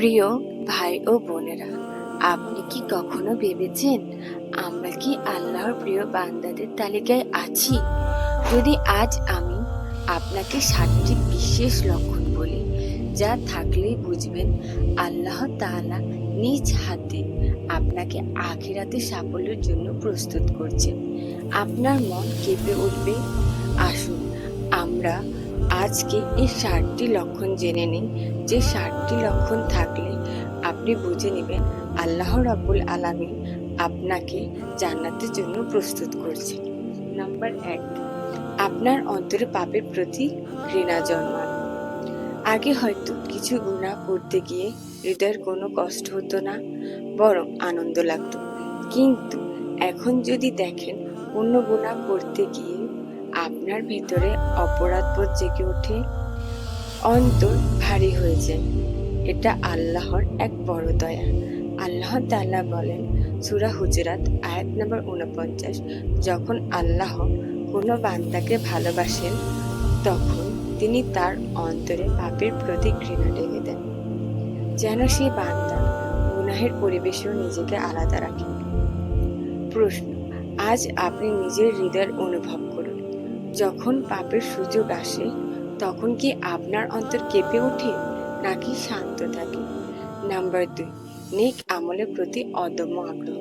প্রিয় ভাই ও বোনেরা, আপনি কি কখনো ভেবেছেন আমরা কি আল্লাহর প্রিয় বান্দাদের তালিকায় আছি? যদি আজ আমি আপনাকে 7টি বিশেষ লক্ষণ বলি, যা থাকলেই বুঝবেন আল্লাহ তাআলা নিজ হাতে আপনাকে আখিরাতে সাফল্যের জন্য প্রস্তুত করছেন, আপনার মন কেঁপে উঠবে। আসুন আমরা আজকে এই 7টি লক্ষণ জেনে নিই, যে 7টি লক্ষণ থাকলে আপনি বুঝে নেবেন আল্লাহ রাব্বুল আলামিন আপনাকে জান্নাতের জন্য প্রস্তুত করছে। নাম্বার 1, আপনার অন্তরে পাপের প্রতি ঘৃণা জন্মানো। আগে হয়তো কিছু গুনাহ করতে গিয়ে হৃদয়ের কোনো কষ্ট হতো না, বরং আনন্দ লাগতো। কিন্তু এখন যদি দেখেন অন্য গুনাহ করতে গিয়ে আপনার ভেতরে অপরাধবোধ জেগে ওঠে, অন্তর ভারী হয়ে যায়, এটা আল্লাহর এক বড় দয়া। আল্লাহ তাআলা বলেন সূরা হুজুরাত আয়াত নম্বর 49, যখন আল্লাহ কোনো বান্দাকে ভালোবাসেন তখন তিনি তার অন্তরে পাপের প্রতি ঘৃণা ঢেলে দেন, যেন সেই বান্দা গুনাহের পরিবেশেও নিজেকে আলাদা রাখে। প্রশ্ন, আজ আপনি নিজের হৃদয়ের অনুভব করুন, যখন পাপের সুযোগ আসে তখন কি আপনার অন্তর কেঁপে ওঠে নাকি শান্ত থাকে? নাম্বার 2, নেক আমলের প্রতি অদম্য আগ্রহ।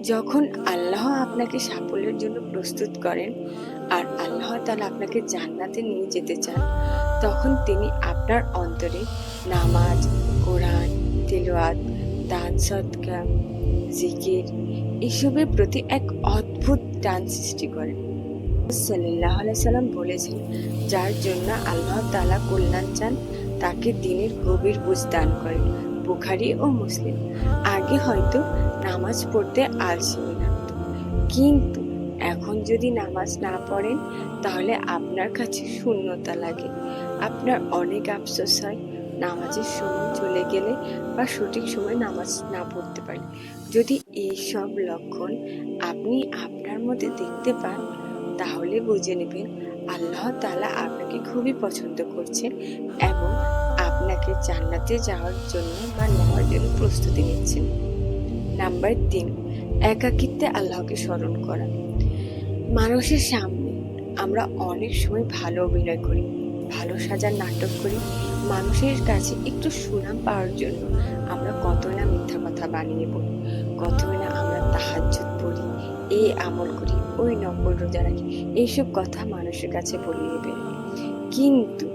যখন আল্লাহ আপনাকে সাফল্যের জন্য প্রস্তুত করেন আর আল্লাহ তাআলা আপনাকে জান্নাতে নিয়ে যেতে চান, তখন তিনি আপনার অন্তরে নামাজ, কোরআন, তিলাওয়াত, দান সদকা, জিকির এসবের প্রতি এক অদ্ভুত টান সৃষ্টি করেন। সাল্লাল্লাহু আলাইহি সাল্লাম বলেছেন, যার জন্য আল্লাহ তাআলা কল্যাণ চান তাকে দ্বীনের গভীর বুঝ দান করেন। বুখারী ও মুসলিম। আগে হয়তো নামাজ পড়তে আলসেমি লাগতো, কিন্তু এখন যদি নামাজ না পড়েন তাহলে আপনার কাছে শূন্যতা লাগে। আপনার অনেক আফসোস হয় নামাজের সময় চলে গেলে বা সঠিক সময় নামাজ না পড়তে পারলে। যদি এই সব লক্ষণ আপনি আপনার মধ্যে দেখতে পান, তাহলে বুঝে নেবেন আল্লাহ তাআলা আপনাকে খুবই পছন্দ করছেন এবং আপনাকে জান্নাতে যাওয়ার জন্য বা নেওয়ার জন্য প্রস্তুতি নিচ্ছেন। নাম্বার 3, একাকিত্বে আল্লাহকে স্মরণ করা। মানুষের সামনে আমরা অনেক সময় ভালো অভিনয় করি, ভালো সাজার নাটক করি, মানুষের কাছে একটু সুনাম পাওয়ার জন্য আমরা কতই না মিথ্যা কথা বানিয়ে বলি, কতই না আমরা তাহাজ্জুদ পড়ি, এই আমল করি, ওই নফল রোজা রাখি, এইসব কথা মানুষের কাছে বলিয়ে বেড়াই। কিন্তু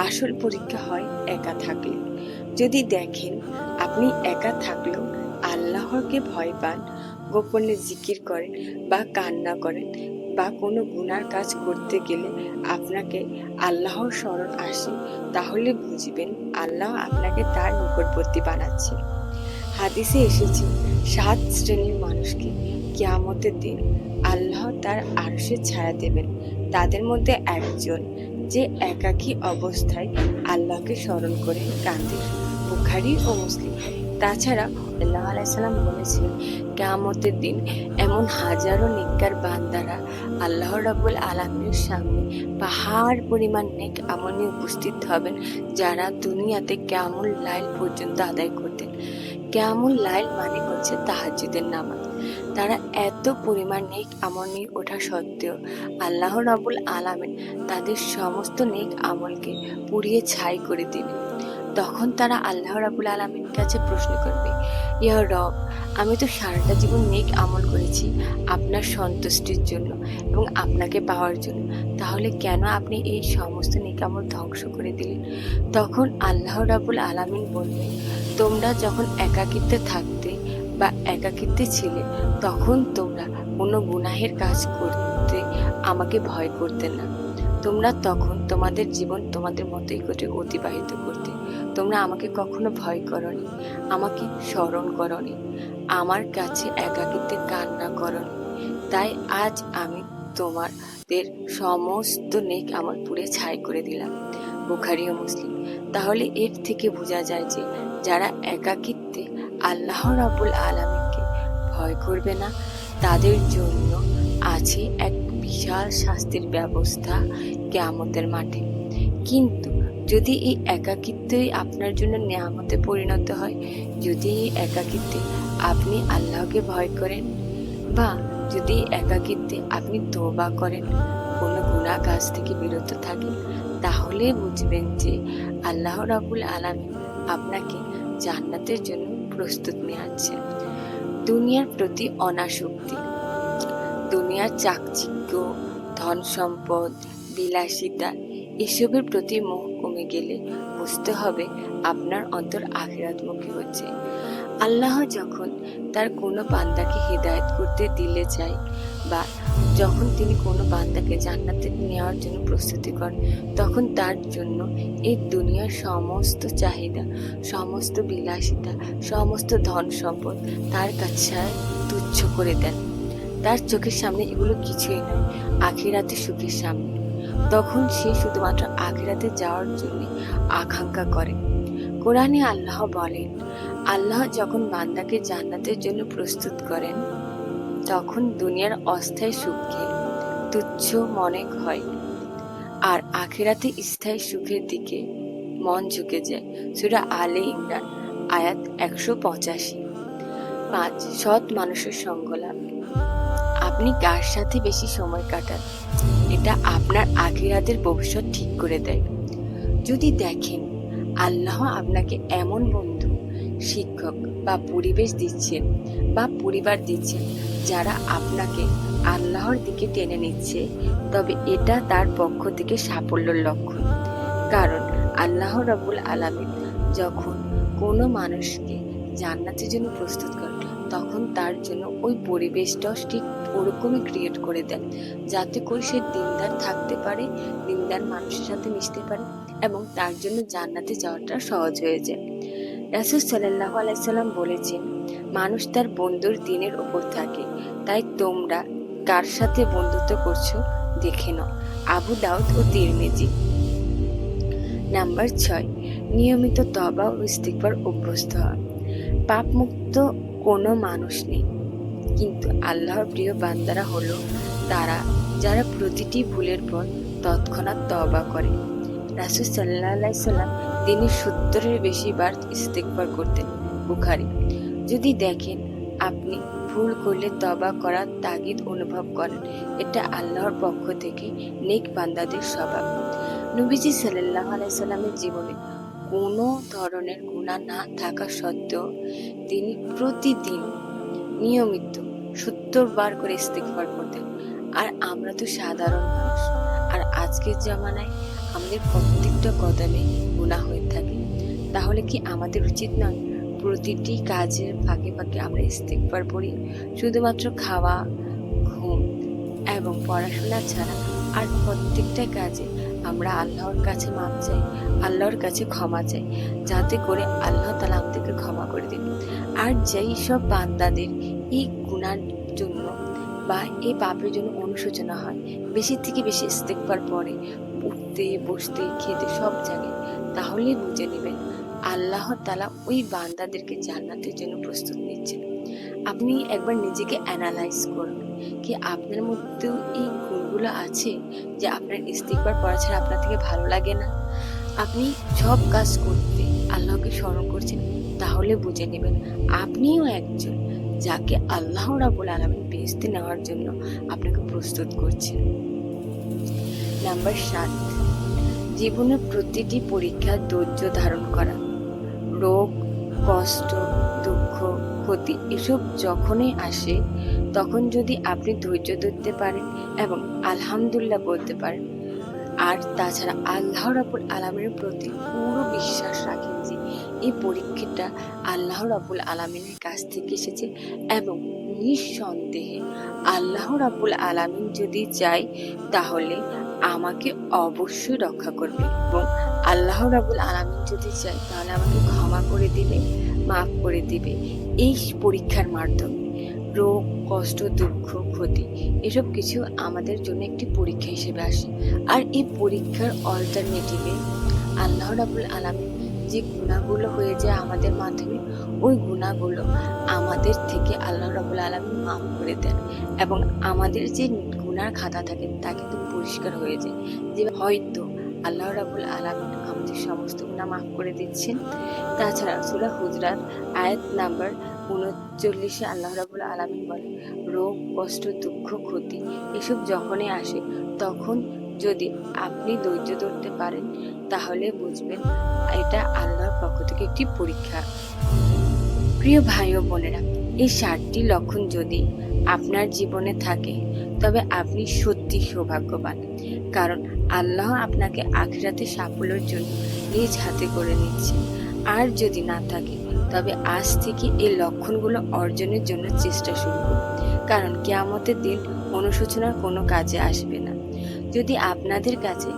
আসল পরীক্ষা হয় একা থাকলে। যদি দেখেন আপনি একা থাকলেও আল্লাহকে ভয় পান, গোপনে জিকির করেন বা কান্না করেন বা কোনো গুনার কাজ করতে গেলে আপনাকে আল্লাহর স্মরণ আসে, তাহলে বুঝবেন আল্লাহ আপনাকে তার নিকটবর্তী বানাচ্ছে। হাদিসে এসেছে 7 শ্রেণীর মানুষকে কিয়ামতের দিন আল্লাহ তার আরশের ছায়া দেবেন। তাদের মধ্যে একজন যে একাকী অবস্থায় আল্লাহকে স্মরণ করে কাঁদে। বুখারী ও মুসলিম। তাছাড়া আল্লাহ আলাইহিস সালাম বলেছেন, কিয়ামতের দিন এমন হাজারো নেককার বান্দারা আল্লাহ রাব্বুল আলামিনের সামনে পাহাড় পরিমাণ নেক আমল নিয়ে উপস্থিত হবেন, যারা দুনিয়াতে কিয়ামুল লাইল পর্যন্ত আদায় করতেন। কিয়ামুল লাইল মানে হচ্ছে তাহাজ্জুদের নামাজ। তারা এত পরিমাণ নেক আমল নিয়ে ওঠা সত্ত্বেও আল্লাহ রাব্বুল আলামিন তাদের সমস্ত নেক আমলকে পুড়িয়ে ছাই করে দিবেন। তখন তারা আল্লাহ রাব্বুল আলামিনের কাছে প্রশ্ন করবে, ইয়া রব, আমি তো সারাটা জীবন নেক আমল করেছি আপনার সন্তুষ্টির জন্য এবং আপনাকে পাওয়ার জন্য, তাহলে কেন আপনি এই সমস্ত নেক আমল ধ্বংস করে দিলেন? তখন আল্লাহ রাব্বুল আলামিন বলবেন, তোমরা যখন একাকিত্বে থাকতে বা একাকিত্বে ছিলে তখন তোমরা কোনো গুনাহের কাজ করতে আমাকে ভয় করতে না। তোমরা তখন তোমাদের জীবন তোমাদের মতোই করে অতিবাহিত করতে। তোমরা আমাকে কখনো ভয় করনি, আমাকে স্মরণ করনি, আমার কাছে একাকিত্বে কান্না করনি। তাই আজ আমি তোমাদের সমস্ত নেক আমল পুড়ে ছাই করে দিলাম। বুখারী ও মুসলিম। তাহলে এর থেকে বোঝা যায় যে যারা একাকিত্বে আল্লাহ রাব্বুল আলামিনকে ভয় করবে না, তাদের জন্য আছে এক বিশাল শাস্তির ব্যবস্থা কিয়ামতের মাঠে। কিন্তু যদি এই একাকিত্বই আপনার জন্য নিয়ামতে পরিণত হয়, যদি এই একাকিত্বে আপনি আল্লাহকে ভয় করেন, বা যদি একাকিত্বে আপনি তওবা করেন, কোনো গুনাহ কাজ থেকে বিরত থাকেন, তাহলে বুঝবেন যে আল্লাহ রাব্বুল আলামিন আপনাকে জান্নাতের জন্য প্রস্তুত নিয়ে আছেন। দুনিয়ার প্রতি অনাসক্তি, দুনিয়ার চাকচিক্য, ধন সম্পদ, বিলাসিতা এসবের প্রতি মোহ কমে গেলে বুঝতে হবে আপনার অন্তর আখিরাতমুখী হচ্ছে। আল্লাহ যখন তার কোনো বান্দাকে হিদায়াত করতে দিলে যায়, বা যখন তিনি কোনো বান্দাকে জান্নাতে নেওয়ার জন্য প্রস্তুতি করেন, তখন তার জন্য এই দুনিয়ার সমস্ত চাহিদা, সমস্ত বিলাসিতা, সমস্ত ধন সম্পদ তার কাছে তুচ্ছ করে দেন। তার চোখের সামনে এগুলো কিছুই নয় আখিরাতে সুখের সামনে। তখন সে শুধুমাত্র আখিরাতে যাওয়ার জন্য আকাঙ্ক্ষা করে। কোরআনে আল্লাহ বলেন, আল্লাহ যখন বান্দাকে জান্নাতের জন্য প্রস্তুত করেন, তখন দুনিয়ার অস্থায়ী সুখকে তুচ্ছ মনে হয়, আর আখিরাতে স্থায়ী সুখের দিকে মন ঝুঁকে যায়। সূরা আলে ইমরান আয়াত 185। 5. সৎ মানুষের সঙ্গ লাভ। আপনি কার সাথে বেশি সময় কাটান, এটা আপনার আখিরাতের ভবিষ্যৎ ঠিক করে দেয়। যদি দেখেন আল্লাহ আপনাকে এমন বন্ধু, শিক্ষক বা পরিবেশ দিচ্ছেন বা পরিবার দিচ্ছেন যারা আপনাকে আল্লাহর দিকে টেনে নিচ্ছে, তবে এটা তার পক্ষ থেকে সাফল্যের লক্ষণ। কারণ আল্লাহ রাব্বুল আলামিন যখন কোনো মানুষকে জান্নাতের জন্য প্রস্তুত করেন, তখন তার জন্য ওই পরিবেশটাও ঠিক ওরকমই ক্রিয়েট করে দেন, যাতে করে সে দিনদার থাকতে পারে, দিনদার মানুষের সাথে মিশতে পারে, এবং তার জন্য জান্নাতে যাওয়াটা সহজ হয়ে যায়। রাসূল সাল্লাল্লাহু আলাইহি সাল্লাম বলেছেন, মানুষ তার বন্ধুর দিনের উপর থাকে, তাই তোমরা কার সাথে বন্ধুত্ব করছো দেখে নাও। আবু দাউদ ও তিরমিজি। নাম্বার 6, নিয়মিত তওবা ও ইস্তিগফার অভ্যস্ত হওয়া। পাপমুক্ত কোনো মানুষ নেই, কিন্তু আল্লাহর প্রিয় বান্দারা হলো তারা যারা প্রতিটি ভুলের পর তৎক্ষণাৎ তওবা করে। রাসূল সাল্লাল্লাহু আলাইহি সাল্লাম দিনে 70-এর বেশি বার ইস্তিগফার করতেন। বুখারী। যদি দেখেন আপনি ভুল করলে তওবা করার তাগিদ অনুভব করেন, এটা আল্লাহর পক্ষ থেকে নেক বান্দাদের স্বভাব। নবীজি সাল্লাল্লাহু আলাইহি সাল্লামের জীবনে কোনো ধরনের গুনাহ না থাকা সত্ত্বেও তিনি প্রতিদিন নিয়মিত 70 বার করে ইস্তিগফার করতেন। আর আমরা তো সাধারণ মানুষ, আর আজকের জামানায় আমাদের প্রত্যেকটা কদমে গুনাহ হয়ে থাকে। তাহলে কি আমাদের উচিত নয় প্রতিটি কাজের ফাঁকে ফাঁকে আমরা ইস্তিগফার পড়ি? শুধুমাত্র খাওয়া, ঘুম এবং পড়াশোনা ছাড়া আর প্রত্যেকটা কাজে আমরা আল্লাহর কাছে মাপ চাই, আল্লাহর কাছে ক্ষমা চাই, যাতে করে আল্লাহ তাআলা আমাদেরকে ক্ষমা করে দিন। আর যেই সব বান্দাদের এই গুনার জন্য বা এই পাপের জন্য অনুশোচনা হয়, বেশি থেকে বেশি ইস্তিগফার পড়ে, উঠতে বসতে খেতে সব জায়গায়, তাহলে বুঝে নেবেন আল্লাহ তাআলা ওই বান্দাদেরকে জান্নাতের জন্য প্রস্তুত নিচ্ছেন। আপনি একবার নিজেকে অ্যানালাইজ করুন, কি আপনার মধ্যেও এই গুণগুলো আছে যে আপনার ইস্তিগফার পড়া ছাড়া আপনার থেকে ভালো লাগে না? আপনি সব কাজ করতে আল্লাহকে স্মরণ করছেন, তাহলে বুঝে নেবেন আপনিও একজন যাকে আল্লাহ রাব্বুল আলামিন বেহেশতে নেওয়ার জন্য আপনাকে প্রস্তুত করছেন। নাম্বার 7, জীবনের প্রতিটি পরীক্ষা ধৈর্য ধারণ করা। রোগ, কষ্ট, দুঃখ, ক্ষতি এসব যখনই আসে, তখন যদি আপনি ধৈর্য ধরতে পারেন এবং আলহামদুলিল্লাহ বলতে পারেন, আর তাছাড়া আল্লাহ রাব্বুল আলামিনের প্রতি পুরো বিশ্বাস রাখেন যে এই পরীক্ষাটা আল্লাহ রাব্বুল আলামিনের কাছ থেকে এসেছে, এবং নিঃসন্দেহে আল্লাহ রাব্বুল আলামিন যদি চায় তাহলে আমাকে অবশ্যই রক্ষা করবে, এবং আল্লাহ রাব্বুল আলামিন যদি চায় তাহলে আমাকে ক্ষমা করে দিবে, মাফ করে দিবে। এই পরীক্ষার মাধ্যমে রোগ, কষ্ট, দুঃখ, ক্ষতি এসব কিছু আমাদের জন্য একটি পরীক্ষা হিসেবে আসে। আর এই পরীক্ষার অল্টারনেটিভে আল্লাহ রাব্বুল আলামিন যে গুনাহগুলো হয়ে যায় আমাদের মাধ্যমে, ওই গুনাহগুলো আমাদের থেকে আল্লাহ রাব্বুল আলামিন মাফ করে দেন, এবং আমাদের যে গুনার খাতা থাকে তা কিন্তু পরিষ্কার হয়ে যায়। যে হয়তো আল্লাহ রাব্বুল আলামিন আমাদের সমস্ত গুনাহ মাফ করে দিচ্ছেন। তাছাড়া সূরা হুজরাত আয়াত নাম্বার ৩৯ আল্লাহ রাব্বুল আলামিন বলেন, রোগ, কষ্ট, দুঃখ, ক্ষতি এসব যখনই আসে তখন যদি আপনি ধৈর্য ধরতে পারেন তাহলে বুঝবেন এটা আল্লাহর পক্ষ থেকে একটি পরীক্ষা। প্রিয় ভাই ও বোনেরা, এই ৭টি লক্ষণ যদি আপনার জীবনে থাকে তবে আপনি সত্যি সৌভাগ্যবান। কারণ আল্লাহ আপনাকে আখিরাতে সাফল্যের জন্য নিজ হাতে করে নিচ্ছেন। আর যদি না থাকে তবে আজ থেকে এই লক্ষণগুলো অর্জনের জন্য চেষ্টা শুরু করুন। কারণ কিয়ামতের দিন অনুশোচনার কোনো কাজে আসবে না। যদি আপনাদের কাছে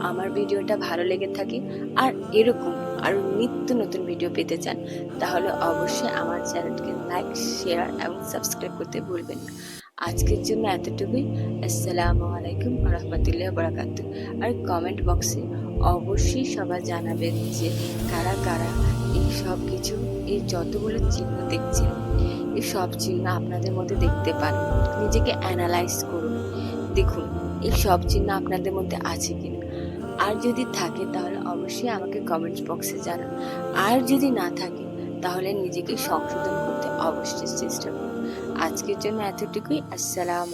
আমার ভিডিওটা ভালো লেগে থাকে আর এরকম আরো নিত্য নতুন ভিডিও পেতে চান তাহলে অবশ্যই আমার চ্যানেলকে লাইক, শেয়ার এবং সাবস্ক্রাইব করতে ভুলবেন না। আজকের জন্য এতটুকুই। আসসালামু আলাইকুম ওয়া রাহমাতুল্লাহি ওয়া বারাকাতুহু। আর কমেন্ট বক্সে অবশ্যই সবাই জানাবেন যে কারা কারা এই সব কিছু, এই যতগুলো চিহ্ন দেখছেন এই সব চিহ্ন আপনাদের মধ্যে দেখতে পান। নিজেকে অ্যানালাইজ করুন, দেখুন এই সব চিহ্ন আপনাদের মধ্যে আছে কিনা। আর যদি থাকে তাহলে অবশ্যই আমাকে কমেন্ট বক্সে জানান। আর যদি না থাকে তাহলে নিজেকে সংশোধন করতে অবশ্যই চেষ্টা করুন। আজকের জন্য এতটুকুই। আসসালাম।